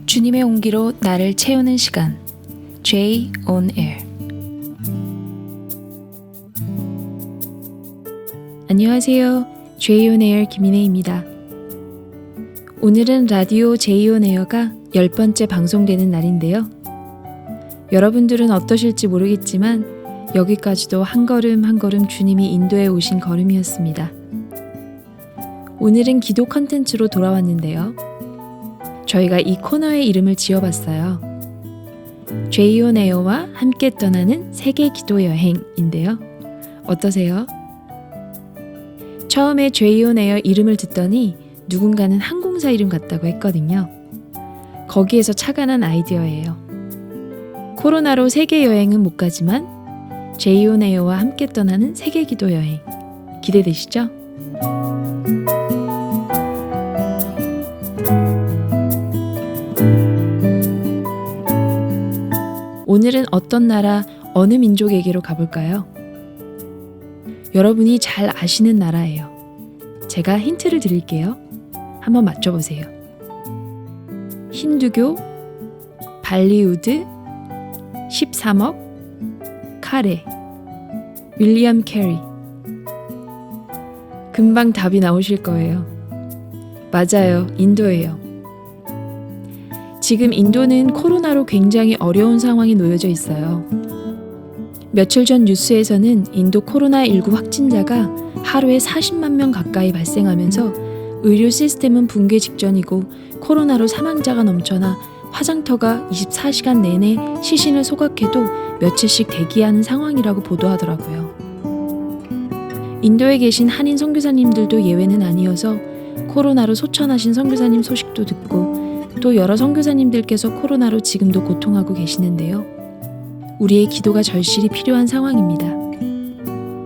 주님의 온기로 나를 채우는 시간, J on Air. 안녕하세요. J on Air 김인혜입니다. 오늘은 라디오 J on Air가 10번째 방송되는 날인데요. 여러분들은 어떠실지 모르겠지만 여기까지도 한 걸음 한 걸음 주님이 인도해 오신 걸음이었습니다. 오늘은 기도 컨텐츠로 돌아왔는데요. 저희가 이 코너의 이름을 지어봤어요. J on Air와 함께 떠나는 세계 기도 여행인데요. 어떠세요? 처음에 J on Air 이름을 듣더니 누군가는 항공사 이름 같다고 했거든요. 거기에서 착안한 아이디어예요. 코로나로 세계 여행은 못 가지만 J on Air와 함께 떠나는 세계 기도 여행 기대되시죠? 오늘은 어떤 나라, 어느 민족에게로 가볼까요? 여러분이 잘 아시는 나라예요. 제가 힌트를 드릴게요. 한번 맞춰보세요. 힌두교, 발리우드, 13억, 카레, 윌리엄 캐리. 금방 답이 나오실 거예요. 맞아요. 인도예요. 지금 인도는 코로나로 굉장히 어려운 상황에 놓여져 있어요. 며칠 전 뉴스에서는 인도 코로나19 확진자가 하루에 40만 명 가까이 발생하면서 의료 시스템은 붕괴 직전이고 코로나로 사망자가 넘쳐나 화장터가 24시간 내내 시신을 소각해도 며칠씩 대기하는 상황이라고 보도하더라고요. 인도에 계신 한인 선교사님들도 예외는 아니어서 코로나로 소천하신 선교사님 소식도 듣고 또 여러 선교사님들께서 코로나로 지금도 고통하고 계시는데요. 우리의 기도가 절실히 필요한 상황입니다.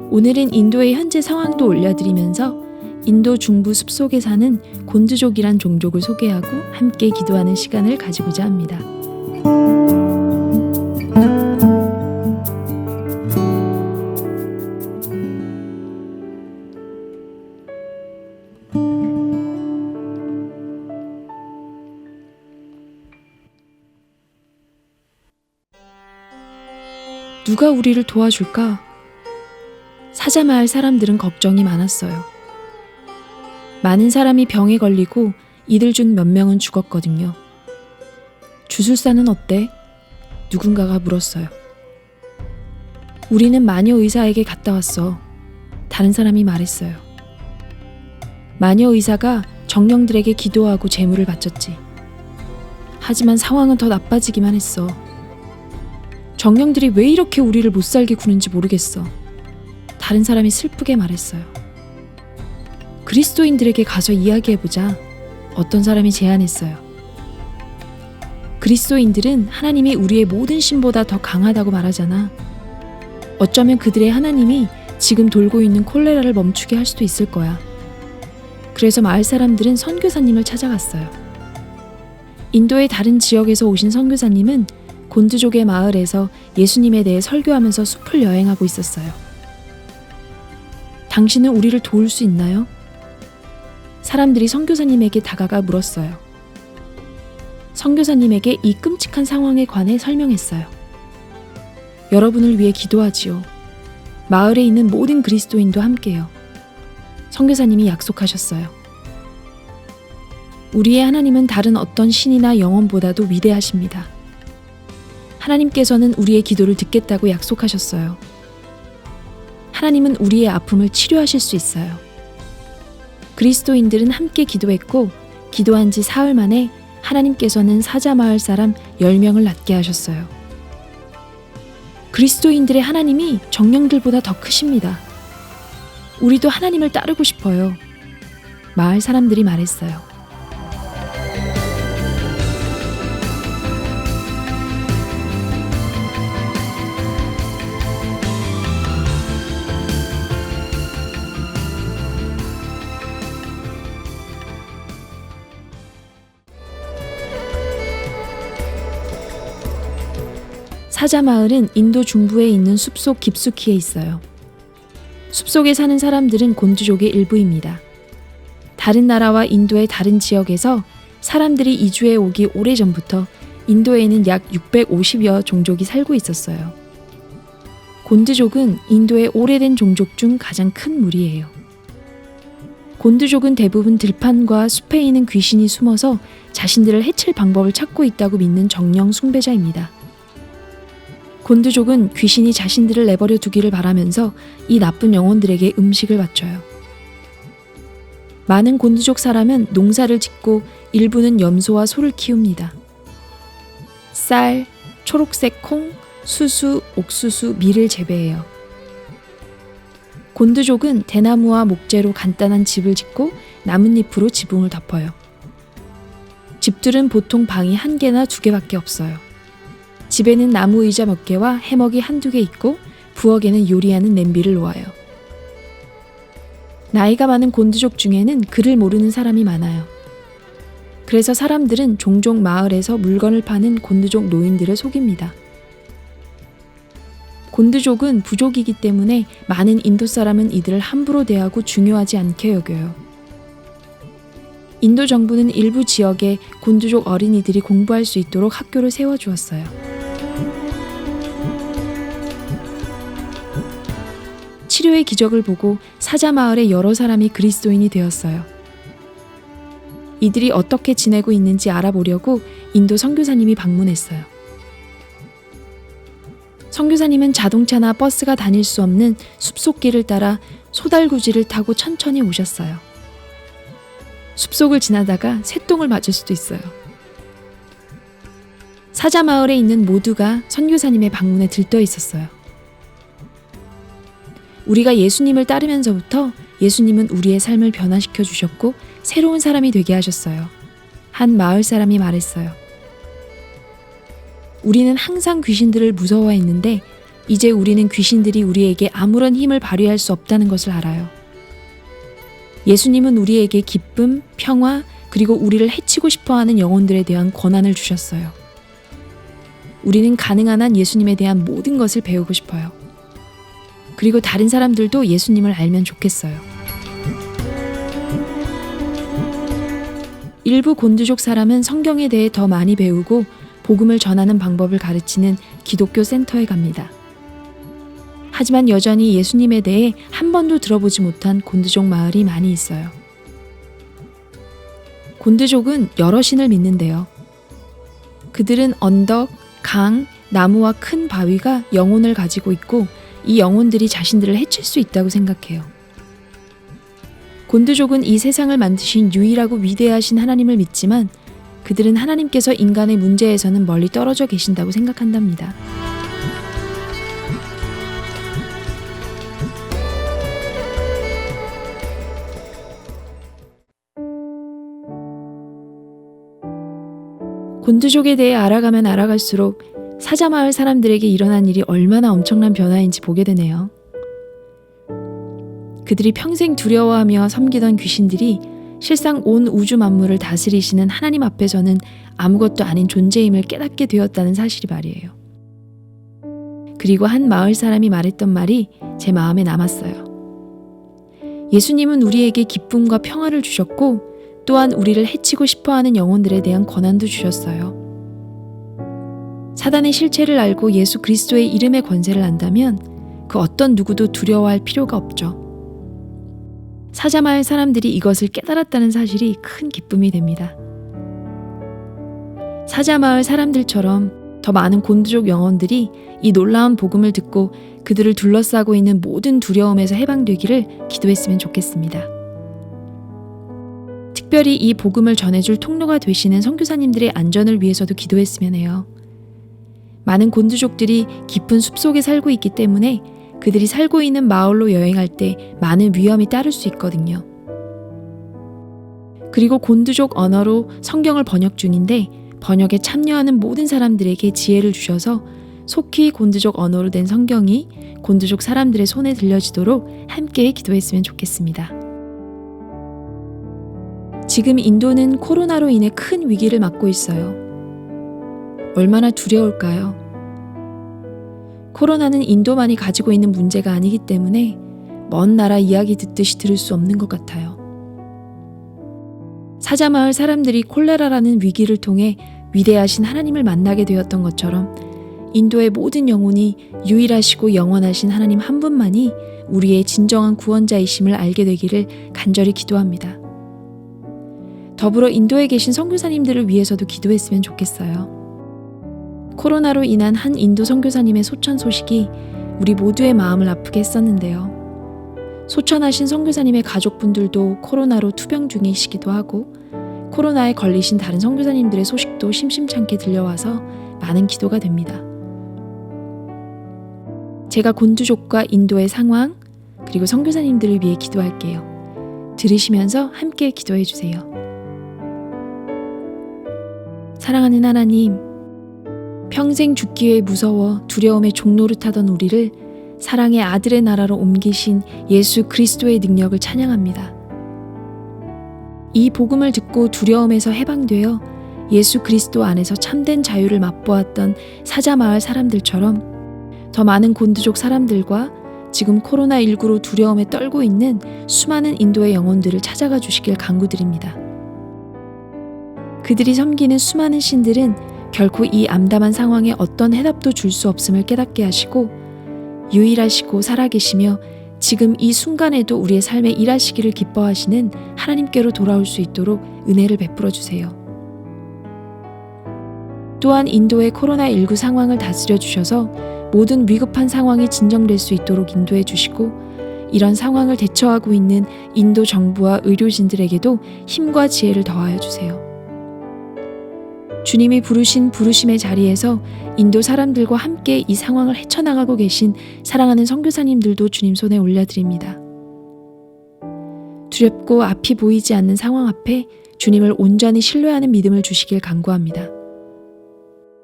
오늘은 인도의 현재 상황도 올려드리면서 인도 중부 숲속에 사는 곤드족이란 종족을 소개하고 함께 기도하는 시간을 가지고자 합니다. 누가 우리를 도와줄까? 사자마을 사람들은 걱정이 많았어요. 많은 사람이 병에 걸리고 이들 중 몇 명은 죽었거든요. 주술사는 어때? 누군가가 물었어요. 우리는 마녀 의사에게 갔다 왔어. 다른 사람이 말했어요. 마녀 의사가 정령들에게 기도하고 제물을 바쳤지. 하지만 상황은 더 나빠지기만 했어. 정령들이 왜 이렇게 우리를 못살게 구는지 모르겠어. 다른 사람이 슬프게 말했어요. 그리스도인들에게 가서 이야기해보자. 어떤 사람이 제안했어요. 그리스도인들은 하나님이 우리의 모든 신보다 더 강하다고 말하잖아. 어쩌면 그들의 하나님이 지금 돌고 있는 콜레라를 멈추게 할 수도 있을 거야. 그래서 마을 사람들은 선교사님을 찾아갔어요. 인도의 다른 지역에서 오신 선교사님은 곤드족의 마을에서 예수님에 대해 설교하면서 숲을 여행하고 있었어요. 당신은 우리를 도울 수 있나요? 사람들이 선교사님에게 다가가 물었어요. 선교사님에게 이 끔찍한 상황에 관해 설명했어요. 여러분을 위해 기도하지요. 마을에 있는 모든 그리스도인도 함께요. 선교사님이 약속하셨어요. 우리의 하나님은 다른 어떤 신이나 영혼보다도 위대하십니다. 하나님께서는 우리의 기도를 듣겠다고 약속하셨어요. 하나님은 우리의 아픔을 치료하실 수 있어요. 그리스도인들은 함께 기도했고 기도한 지 사흘 만에 하나님께서는 사자마을 사람 10명을 낫게 하셨어요. 그리스도인들의 하나님이 정령들보다 더 크십니다. 우리도 하나님을 따르고 싶어요. 마을 사람들이 말했어요. 사자마을은 인도 중부에 있는 숲속 깊숙이에 있어요. 숲속에 사는 사람들은 곤드족의 일부입니다. 다른 나라와 인도의 다른 지역에서 사람들이 이주해 오기 오래전부터 인도에는 약 650여 종족이 살고 있었어요. 곤드족은 인도의 오래된 종족 중 가장 큰 무리예요. 곤드족은 대부분 들판과 숲에 있는 귀신이 숨어서 자신들을 해칠 방법을 찾고 있다고 믿는 정령 숭배자입니다. 곤드족은 귀신이 자신들을 내버려 두기를 바라면서 이 나쁜 영혼들에게 음식을 바쳐요. 많은 곤드족 사람은 농사를 짓고 일부는 염소와 소를 키웁니다. 쌀, 초록색 콩, 수수, 옥수수, 밀을 재배해요. 곤드족은 대나무와 목재로 간단한 집을 짓고 나뭇잎으로 지붕을 덮어요. 집들은 보통 방이 1개나 2개밖에 없어요. 집에는 나무 의자 몇 개와 해먹이 1-2개 있고 부엌에는 요리하는 냄비를 놓아요. 나이가 많은 곤드족 중에는 글을 모르는 사람이 많아요. 그래서 사람들은 종종 마을에서 물건을 파는 곤드족 노인들을 속입니다. 곤드족은 부족이기 때문에 많은 인도 사람은 이들을 함부로 대하고 중요하지 않게 여겨요. 인도 정부는 일부 지역에 곤드족 어린이들이 공부할 수 있도록 학교를 세워주었어요. 치료의 기적을 보고 사자 마을의 여러 사람이 그리스도인이 되었어요. 이들이 어떻게 지내고 있는지 알아보려고 인도 선교사님이 방문했어요. 선교사님은 자동차나 버스가 다닐 수 없는 숲속길을 따라 소달구지를 타고 천천히 오셨어요. 숲속을 지나다가 새똥을 맞을 수도 있어요. 사자 마을에 있는 모두가 선교사님의 방문에 들떠 있었어요. 우리가 예수님을 따르면서부터 예수님은 우리의 삶을 변화시켜 주셨고 새로운 사람이 되게 하셨어요. 한 마을 사람이 말했어요. 우리는 항상 귀신들을 무서워했는데 이제 우리는 귀신들이 우리에게 아무런 힘을 발휘할 수 없다는 것을 알아요. 예수님은 우리에게 기쁨, 평화, 그리고 우리를 해치고 싶어하는 영혼들에 대한 권한을 주셨어요. 우리는 가능한 한 예수님에 대한 모든 것을 배우고 싶어요. 그리고 다른 사람들도 예수님을 알면 좋겠어요. 일부 곤드족 사람은 성경에 대해 더 많이 배우고 복음을 전하는 방법을 가르치는 기독교 센터에 갑니다. 하지만 여전히 예수님에 대해 한 번도 들어보지 못한 곤드족 마을이 많이 있어요. 곤드족은 여러 신을 믿는데요. 그들은 언덕, 강, 나무와 큰 바위가 영혼을 가지고 있고 이 영혼들이 자신들을 해칠 수 있다고 생각해요. 곤드족은 이 세상을 만드신 유일하고 위대하신 하나님을 믿지만 그들은 하나님께서 인간의 문제에서는 멀리 떨어져 계신다고 생각한답니다. 곤드족에 대해 알아가면 알아갈수록 사자마을 사람들에게 일어난 일이 얼마나 엄청난 변화인지 보게 되네요. 그들이 평생 두려워하며 섬기던 귀신들이 실상 온 우주 만물을 다스리시는 하나님 앞에서는 아무것도 아닌 존재임을 깨닫게 되었다는 사실이 말이에요. 그리고 한 마을 사람이 말했던 말이 제 마음에 남았어요. 예수님은 우리에게 기쁨과 평화를 주셨고 또한 우리를 해치고 싶어하는 영혼들에 대한 권한도 주셨어요. 사단의 실체를 알고 예수 그리스도의 이름의 권세를 안다면 그 어떤 누구도 두려워할 필요가 없죠. 사자마을 사람들이 이것을 깨달았다는 사실이 큰 기쁨이 됩니다. 사자마을 사람들처럼 더 많은 곤드족 영혼들이 이 놀라운 복음을 듣고 그들을 둘러싸고 있는 모든 두려움에서 해방되기를 기도했으면 좋겠습니다. 특별히 이 복음을 전해줄 통로가 되시는 선교사님들의 안전을 위해서도 기도했으면 해요. 많은 곤드족들이 깊은 숲속에 살고 있기 때문에 그들이 살고 있는 마을로 여행할 때 많은 위험이 따를 수 있거든요. 그리고 곤드족 언어로 성경을 번역 중인데 번역에 참여하는 모든 사람들에게 지혜를 주셔서 속히 곤드족 언어로 된 성경이 곤드족 사람들의 손에 들려지도록 함께 기도했으면 좋겠습니다. 지금 인도는 코로나로 인해 큰 위기를 맞고 있어요. 얼마나 두려울까요? 코로나는 인도만이 가지고 있는 문제가 아니기 때문에 먼 나라 이야기 듣듯이 들을 수 없는 것 같아요. 사자마을 사람들이 콜레라라는 위기를 통해 위대하신 하나님을 만나게 되었던 것처럼 인도의 모든 영혼이 유일하시고 영원하신 하나님 한 분만이 우리의 진정한 구원자이심을 알게 되기를 간절히 기도합니다. 더불어 인도에 계신 선교사님들을 위해서도 기도했으면 좋겠어요. 코로나로 인한 한 인도 선교사님의 소천 소식이 우리 모두의 마음을 아프게 했었는데요. 소천하신 선교사님의 가족분들도 코로나로 투병 중이시기도 하고 코로나에 걸리신 다른 선교사님들의 소식도 심심찮게 들려와서 많은 기도가 됩니다. 제가 곤두족과 인도의 상황 그리고 선교사님들을 위해 기도할게요. 들으시면서 함께 기도해 주세요. 사랑하는 하나님, 평생 죽기에 무서워 두려움의 종로를 타던 우리를 사랑의 아들의 나라로 옮기신 예수 그리스도의 능력을 찬양합니다. 이 복음을 듣고 두려움에서 해방되어 예수 그리스도 안에서 참된 자유를 맛보았던 사자마을 사람들처럼 더 많은 곤두족 사람들과 지금 코로나19로 두려움에 떨고 있는 수많은 인도의 영혼들을 찾아가 주시길 간구드립니다. 그들이 섬기는 수많은 신들은 결코 이 암담한 상황에 어떤 해답도 줄 수 없음을 깨닫게 하시고 유일하시고 살아계시며 지금 이 순간에도 우리의 삶에 일하시기를 기뻐하시는 하나님께로 돌아올 수 있도록 은혜를 베풀어 주세요. 또한 인도의 코로나19 상황을 다스려 주셔서 모든 위급한 상황이 진정될 수 있도록 인도해 주시고 이런 상황을 대처하고 있는 인도 정부와 의료진들에게도 힘과 지혜를 더하여 주세요. 주님이 부르신 부르심의 자리에서 인도 사람들과 함께 이 상황을 헤쳐나가고 계신 사랑하는 선교사님들도 주님 손에 올려드립니다. 두렵고 앞이 보이지 않는 상황 앞에 주님을 온전히 신뢰하는 믿음을 주시길 간구합니다.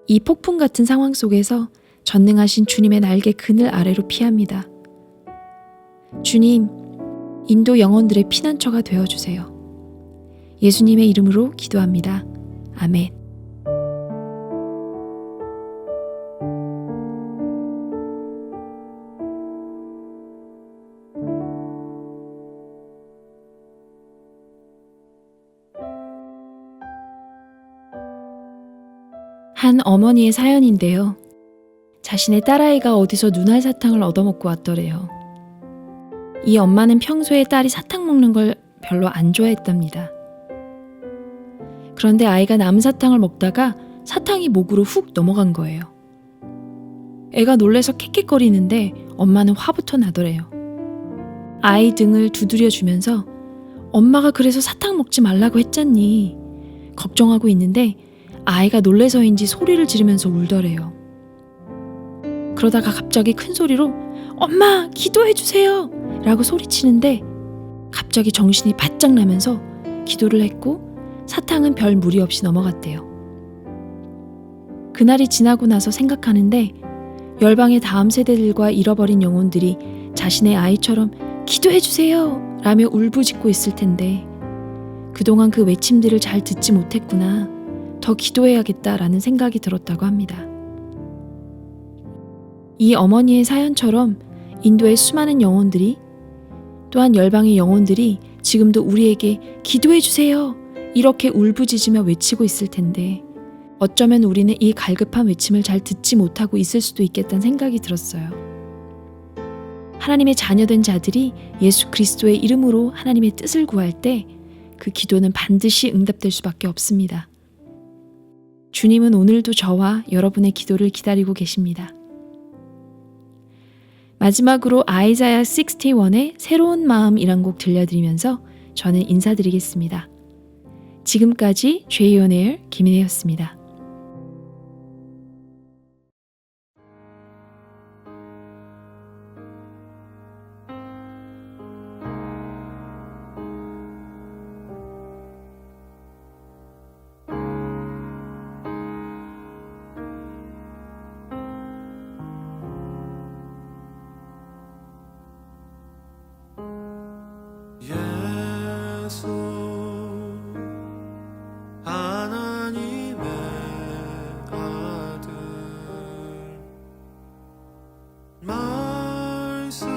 이 폭풍 같은 상황 속에서 전능하신 주님의 날개 그늘 아래로 피합니다. 주님, 인도 영혼들의 피난처가 되어주세요. 예수님의 이름으로 기도합니다. 아멘. 한 어머니의 사연인데요. 자신의 딸아이가 어디서 눈알 사탕을 얻어먹고 왔더래요. 이 엄마는 평소에 딸이 사탕 먹는 걸 별로 안 좋아했답니다. 그런데 아이가 남은 사탕을 먹다가 사탕이 목으로 훅 넘어간 거예요. 애가 놀래서 캑캑거리는데 엄마는 화부터 나더래요. 아이 등을 두드려 주면서 엄마가 그래서 사탕 먹지 말라고 했잖니. 걱정하고 있는데 아이가 놀래서인지 소리를 지르면서 울더래요. 그러다가 갑자기 큰 소리로 엄마 기도해주세요 라고 소리치는데 갑자기 정신이 바짝 나면서 기도를 했고 사탕은 별 무리 없이 넘어갔대요. 그날이 지나고 나서 생각하는데 열방의 다음 세대들과 잃어버린 영혼들이 자신의 아이처럼 기도해주세요 라며 울부짖고 있을 텐데 그동안 그 외침들을 잘 듣지 못했구나. 더 기도해야겠다라는 생각이 들었다고 합니다. 이 어머니의 사연처럼 인도의 수많은 영혼들이 또한 열방의 영혼들이 지금도 우리에게 기도해주세요 이렇게 울부짖으며 외치고 있을 텐데 어쩌면 우리는 이 갈급한 외침을 잘 듣지 못하고 있을 수도 있겠다는 생각이 들었어요. 하나님의 자녀된 자들이 예수 그리스도의 이름으로 하나님의 뜻을 구할 때 그 기도는 반드시 응답될 수밖에 없습니다. 주님은 오늘도 저와 여러분의 기도를 기다리고 계십니다. 마지막으로 아이자야 61의 새로운 마음이란 곡 들려드리면서 저는 인사드리겠습니다. 지금까지 죄이온에일 김인혜였습니다. 예수 하나님의 아들 말씀으로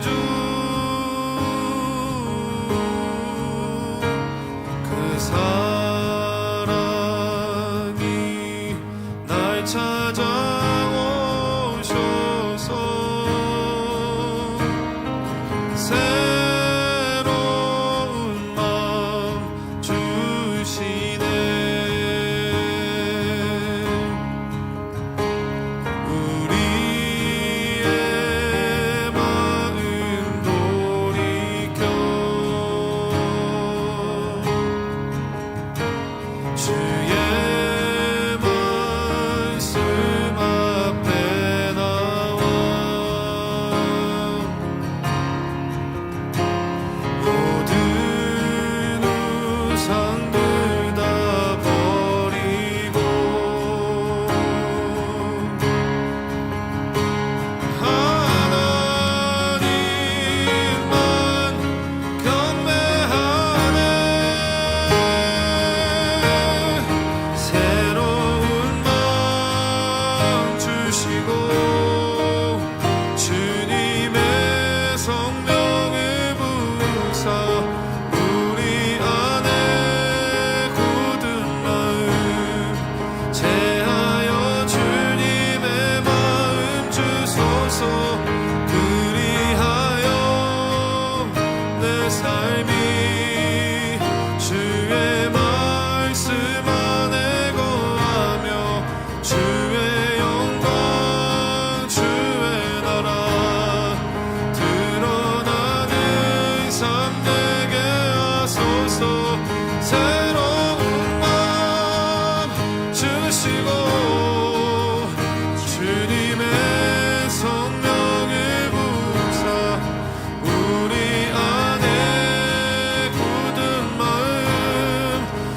주 그 사랑이 날 찾아오셔서 새로운 마음 주시네. 우리의 마음 돌이켜 주의 말씀 앞에 나와 모든 우상들 다 버리고 하나님만 경배하네. 새로운 마음 주시고 주님의 성령을 부으사 우리 안에 굳은 마음 제하여 주님의 마음 주소서. 그리하여 내 삶이 주의 말씀 안에 거하며 주의 영광 주의 나라 드러나는 삶 되게 하소서. 새로운 마음 주시고 주님의 성령을 부으사 우리 안에 굳은 마음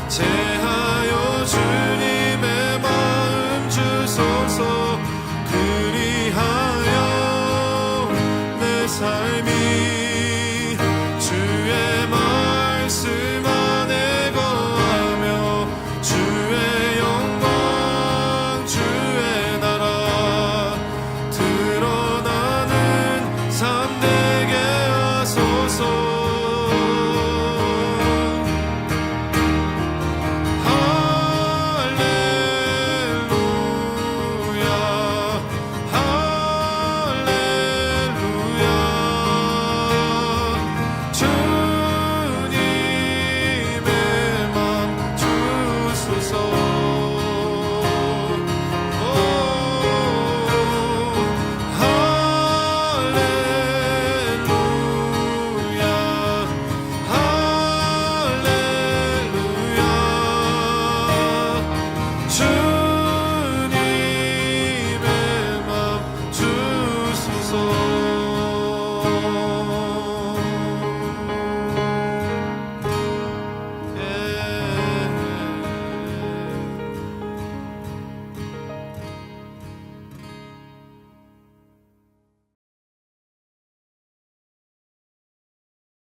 제하여 주님의 마음 주소서. 그리하여 내 삶이